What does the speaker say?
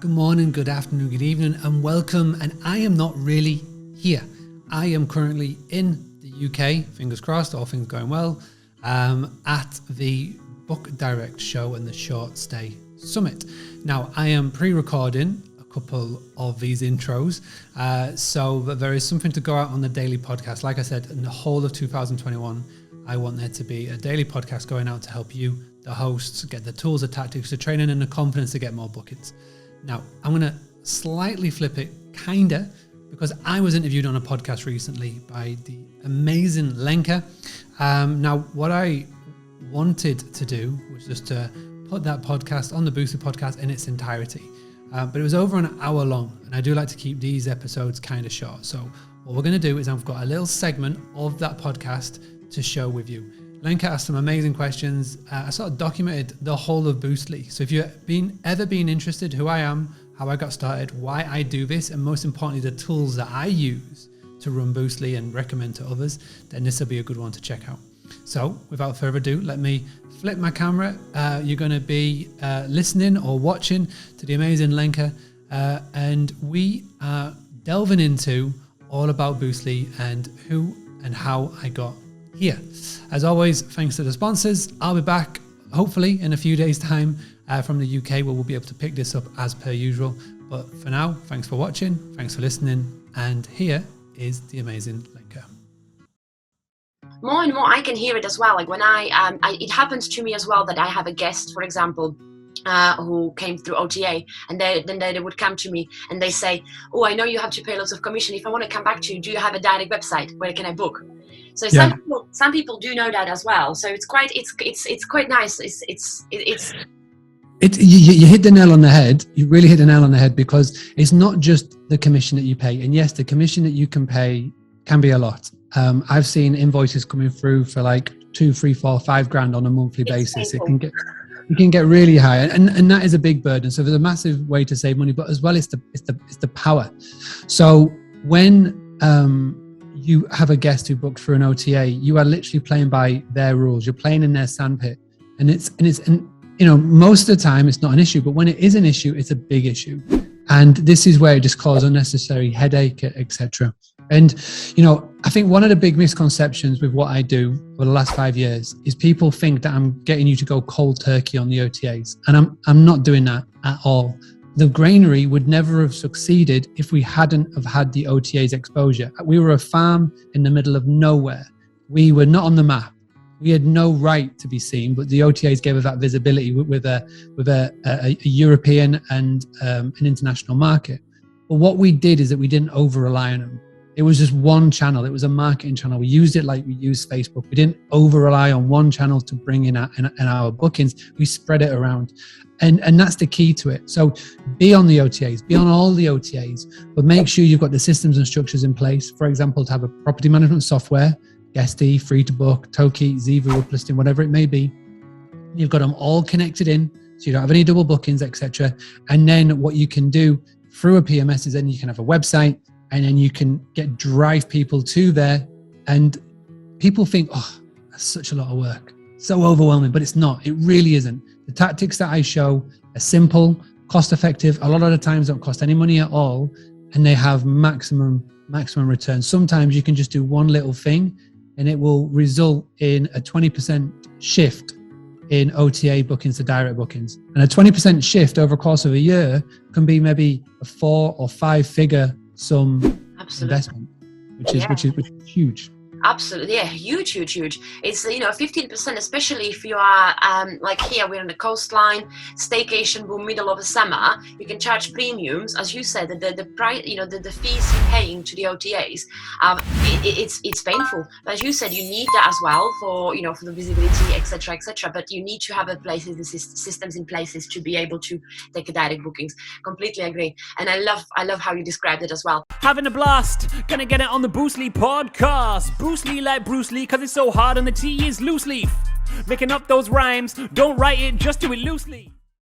Good morning, good afternoon, good evening, and welcome. And I am not really here. I am currently in the UK, fingers crossed, all things going well, at the Book Direct show and the Short Stay Summit. Now, I am pre-recording a couple of these intros, so there is something to go out on the daily podcast. Like I said, in the whole of 2021, I want there to be a daily podcast going out to help you, the hosts, get the tools, the tactics, the training, and the confidence to get more bookings. Now, I'm going to slightly flip it, kinda, because I was interviewed on a podcast recently by the amazing Lenka. Now, what I wanted to do was just to put that podcast on the Boostly podcast in its entirety. But it was over an hour long, and I do like to keep these episodes kind of short. So what we're going to do is I've got a little segment of that podcast to share with you. Lenka asked some amazing questions. I sort of documented the whole of Boostly. So if you've ever been interested who I am, how I got started, why I do this, and most importantly, the tools that I use to run Boostly and recommend to others, then this will be a good one to check out. So without further ado, let me flip my camera. You're going to be listening or watching to the amazing Lenka, and we are delving into all about Boostly and who and how I got here. As always, thanks to the sponsors. I'll be back hopefully in a few days' time from the UK, where we'll be able to pick this up as per usual. But for now, thanks for watching, thanks for listening, and here is the amazing Lenka. More and more I can hear it as well. Like when it happens to me as well that I have a guest, for example, who came through OTA, and then they would come to me and they say, "Oh, I know you have to pay lots of commission. If I want to come back to you, do you have a direct website? Where can I book?" So some people do know that as well. So it's quite nice. You hit the nail on the head. You really hit the nail on the head, because it's not just the commission that you pay. And yes, the commission that you can pay can be a lot. I've seen invoices coming through for like 2, 3, 4, 5 grand on a monthly basis. It can get really high, and that is a big burden. So there's a massive way to save money, but as well, it's the power. So when you have a guest who booked for an OTA, you are literally playing by their rules. You're playing in their sandpit, and most of the time it's not an issue, but when it is an issue, it's a big issue. And this is where it just causes unnecessary headache, etc. And, I think one of the big misconceptions with what I do for the last 5 years is people think that I'm getting you to go cold turkey on the OTAs. And I'm not doing that at all. The granary would never have succeeded if we hadn't have had the OTAs exposure. We were a farm in the middle of nowhere. We were not on the map. We had no right to be seen, but the OTAs gave us that visibility with a European and an international market. But what we did is that we didn't over-rely on them. It was just one channel. It was a marketing channel. We used it like we use Facebook. We didn't over-rely on one channel to bring in our bookings. We spread it around. And that's the key to it. So be on the OTAs, be on all the OTAs, but make sure you've got the systems and structures in place. For example, to have a property management software, Guesty, Free to Book, Toki, Ziva, Uplisting, whatever it may be. You've got them all connected in, so you don't have any double bookings, etc. And then what you can do through a PMS is then you can have a website, and then you can drive people to there. And people think, oh, that's such a lot of work, so overwhelming, but it's not. It really isn't. The tactics that I show are simple, cost effective. A lot of the times don't cost any money at all, and they have maximum return. Sometimes you can just do one little thing and it will result in a 20% shift in OTA bookings to direct bookings. And a 20% shift over a course of a year can be maybe a 4 or 5 figure sum investment, which is huge. Absolutely, yeah, huge. It's 15%, especially if you are like here, we're on the coastline, staycation boom, middle of the summer. You can charge premiums, as you said. The price, the fees you're paying to the OTAs, it's painful. But as you said, you need that as well for for the visibility, etc. But you need to have the systems in places to be able to take direct bookings. Completely agree, and I love how you described it as well. Having a blast, gonna get it on the Boostly podcast. Bruce Lee like Bruce Lee, cause it's so hard and the T is loose leaf. Making up those rhymes, don't write it, just do it loosely.